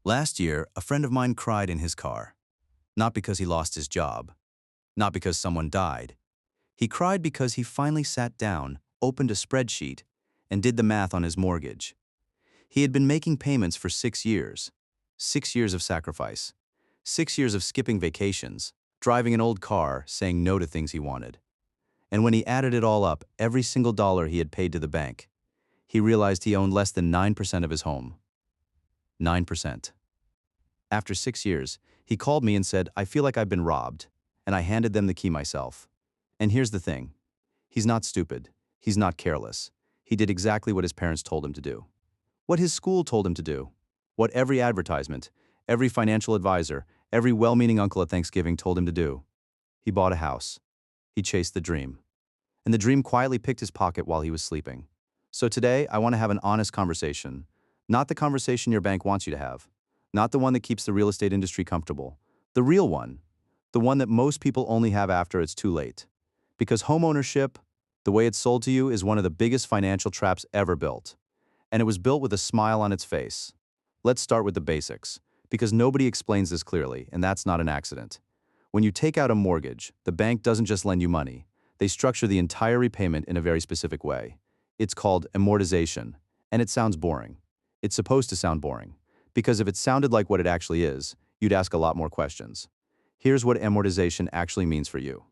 Last year, a friend of mine cried in his car. Not because he lost his job. Not because someone died. He cried because he finally sat down, opened a spreadsheet, and did the math on his mortgage. He had been making payments for 6 years. 6 years of sacrifice. 6 years of skipping vacations, driving an old car, saying no to things he wanted. And when he added it all up, every single dollar he had paid to the bank, he realized he owned less than 9% of his home. 9%. After 6 years, he called me and said, "I feel like I've been robbed," and I handed them the key myself. And here's the thing. He's not stupid. He's not careless. He did exactly what his parents told him to do. What his school told him to do. What every advertisement, every financial advisor, every well-meaning uncle at Thanksgiving told him to do. He bought a house. He chased the dream. And the dream quietly picked his pocket while he was sleeping. So today, I want to have an honest conversation. Not the conversation your bank wants you to have. Not the one that keeps the real estate industry comfortable. The real one. The one that most people only have after it's too late. Because homeownership, the way it's sold to you, is one of the biggest financial traps ever built. And it was built with a smile on its face. Let's start with the basics, because nobody explains this clearly, and that's not an accident. When you take out a mortgage, the bank doesn't just lend you money. They structure the entire repayment in a very specific way. It's called amortization, and it sounds boring. It's supposed to sound boring, because if it sounded like what it actually is, you'd ask a lot more questions. Here's what amortization actually means for you.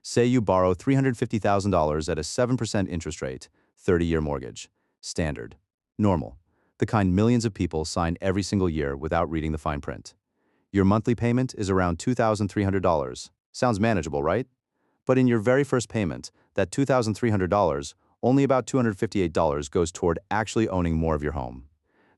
Say you borrow $350,000 at a 7% interest rate, 30-year mortgage. Standard. Normal. The kind millions of people sign every single year without reading the fine print. Your monthly payment is around $2,300. Sounds manageable, right? But in your very first payment, that $2,300, only about $258 goes toward actually owning more of your home.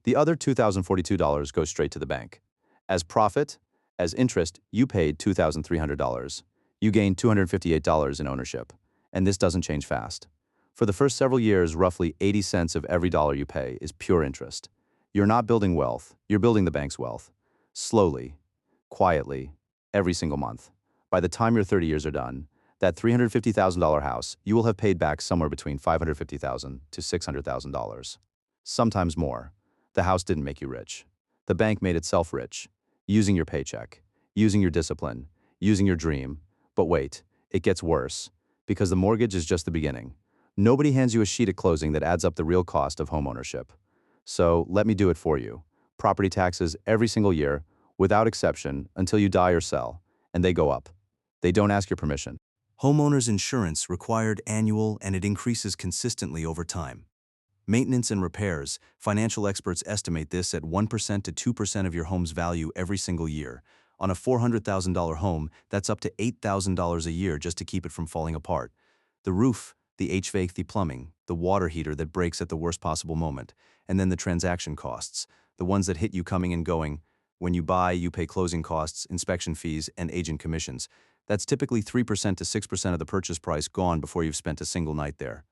The other $2,042 goes straight to the bank. As profit, as interest, you paid $2,300. You gained $258 in ownership. And this doesn't change fast. For the first several years, roughly 80 cents of every dollar you pay is pure interest. You're not building wealth, you're building the bank's wealth. Slowly, quietly, every single month. By the time your 30 years are done, that $350,000 house, you will have paid back somewhere between $550,000 to $600,000. Sometimes more. The house didn't make you rich. The bank made itself rich, using your paycheck, using your discipline, using your dream. But wait, it gets worse, because the mortgage is just the beginning. Nobody hands you a sheet at closing that adds up the real cost of homeownership. So let me do it for you. Property taxes every single year, without exception, until you die or sell, and they go up. They don't ask your permission. Homeowners insurance required annual, and it increases consistently over time. Maintenance and repairs, financial experts estimate this at 1% to 2% of your home's value every single year. On a $400,000 home, that's up to $8,000 a year just to keep it from falling apart. The roof, the HVAC, the plumbing, the water heater that breaks at the worst possible moment, and then the transaction costs, the ones that hit you coming and going. When you buy, you pay closing costs, inspection fees, and agent commissions. That's typically 3% to 6% of the purchase price gone before you've spent a single night there.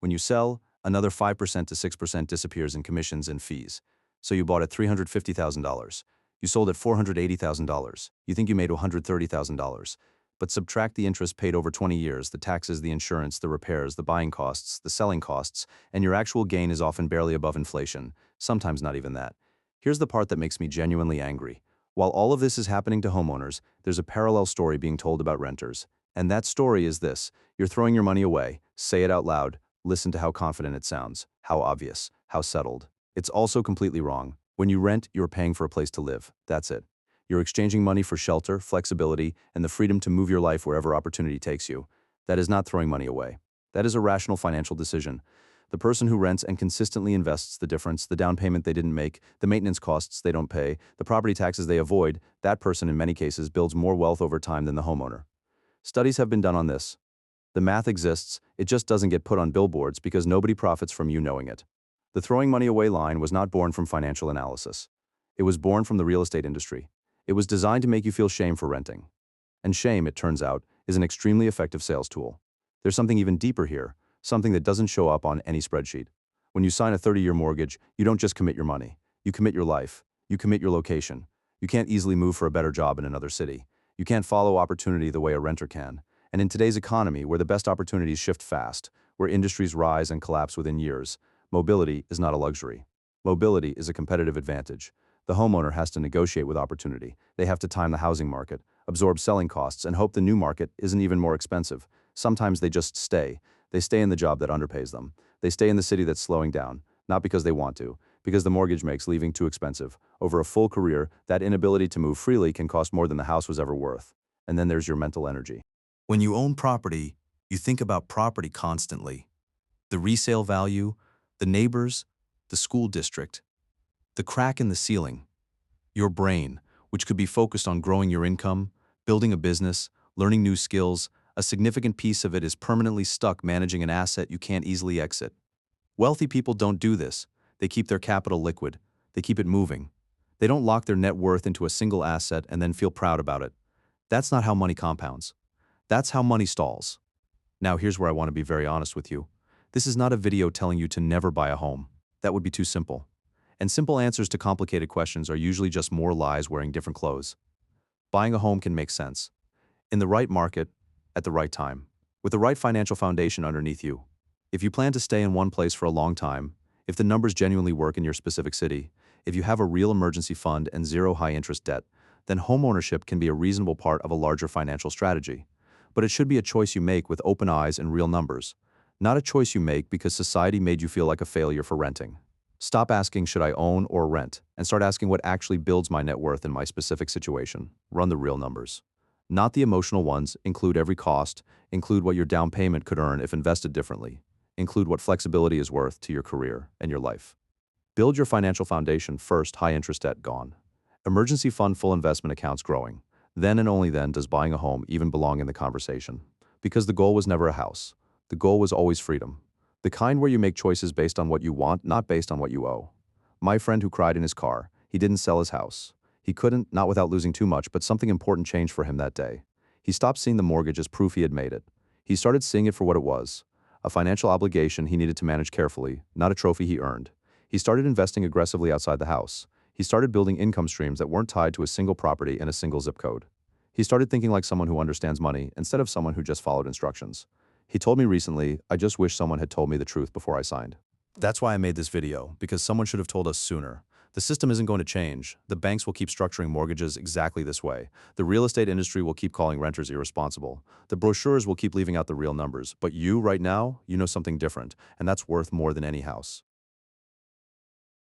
When you sell, another 5% to 6% disappears in commissions and fees. So you bought at $350,000. You sold at $480,000. You think you made $130,000. But subtract the interest paid over 20 years, the taxes, the insurance, the repairs, the buying costs, the selling costs, and your actual gain is often barely above inflation, sometimes not even that. Here's the part that makes me genuinely angry. While all of this is happening to homeowners, there's a parallel story being told about renters. And that story is this: you're throwing your money away, say it out loud, listen to how confident it sounds, how obvious, how settled. It's also completely wrong. When you rent, you're paying for a place to live. That's it. You're exchanging money for shelter, flexibility, and the freedom to move your life wherever opportunity takes you. That is not throwing money away. That is a rational financial decision. The person who rents and consistently invests the difference, the down payment they didn't make, the maintenance costs they don't pay, the property taxes they avoid, that person in many cases builds more wealth over time than the homeowner. Studies have been done on this. The math exists, it just doesn't get put on billboards because nobody profits from you knowing it. The throwing money away line was not born from financial analysis. It was born from the real estate industry. It was designed to make you feel shame for renting. And shame, it turns out, is an extremely effective sales tool. There's something even deeper here, something that doesn't show up on any spreadsheet. When you sign a 30-year mortgage, you don't just commit your money. You commit your life. You commit your location. You can't easily move for a better job in another city. You can't follow opportunity the way a renter can. And in today's economy, where the best opportunities shift fast, where industries rise and collapse within years, mobility is not a luxury. Mobility is a competitive advantage. The homeowner has to negotiate with opportunity. They have to time the housing market, absorb selling costs, and hope the new market isn't even more expensive. Sometimes they just stay. They stay in the job that underpays them. They stay in the city that's slowing down, not because they want to, because the mortgage makes leaving too expensive. Over a full career, that inability to move freely can cost more than the house was ever worth. And then there's your mental energy. When you own property, you think about property constantly. The resale value, the neighbors, the school district, the crack in the ceiling. Your brain, which could be focused on growing your income, building a business, learning new skills, a significant piece of it is permanently stuck managing an asset you can't easily exit. Wealthy people don't do this. They keep their capital liquid. They keep it moving. They don't lock their net worth into a single asset and then feel proud about it. That's not how money compounds. That's how money stalls. Now here's where I want to be very honest with you. This is not a video telling you to never buy a home. That would be too simple. And simple answers to complicated questions are usually just more lies wearing different clothes. Buying a home can make sense. In the right market, at the right time, with the right financial foundation underneath you. If you plan to stay in one place for a long time, if the numbers genuinely work in your specific city, if you have a real emergency fund and zero high-interest debt, then homeownership can be a reasonable part of a larger financial strategy. But it should be a choice you make with open eyes and real numbers, not a choice you make because society made you feel like a failure for renting. Stop asking, should I own or rent, and start asking what actually builds my net worth in my specific situation. Run the real numbers. Not the emotional ones. Include every cost, include what your down payment could earn if invested differently, include what flexibility is worth to your career and your life. Build your financial foundation first. High interest debt gone. Emergency fund, full investment accounts growing. Then and only then does buying a home even belong in the conversation. Because the goal was never a house. The goal was always freedom. The kind where you make choices based on what you want, not based on what you owe. My friend who cried in his car, he didn't sell his house. He couldn't, not without losing too much, but something important changed for him that day. He stopped seeing the mortgage as proof he had made it. He started seeing it for what it was. A financial obligation he needed to manage carefully, not a trophy he earned. He started investing aggressively outside the house. He started building income streams that weren't tied to a single property and a single zip code. He started thinking like someone who understands money instead of someone who just followed instructions. He told me recently, I just wish someone had told me the truth before I signed. That's why I made this video, because someone should have told us sooner. The system isn't going to change. The banks will keep structuring mortgages exactly this way. The real estate industry will keep calling renters irresponsible. The brochures will keep leaving out the real numbers. But you, right now, you know something different, and that's worth more than any house.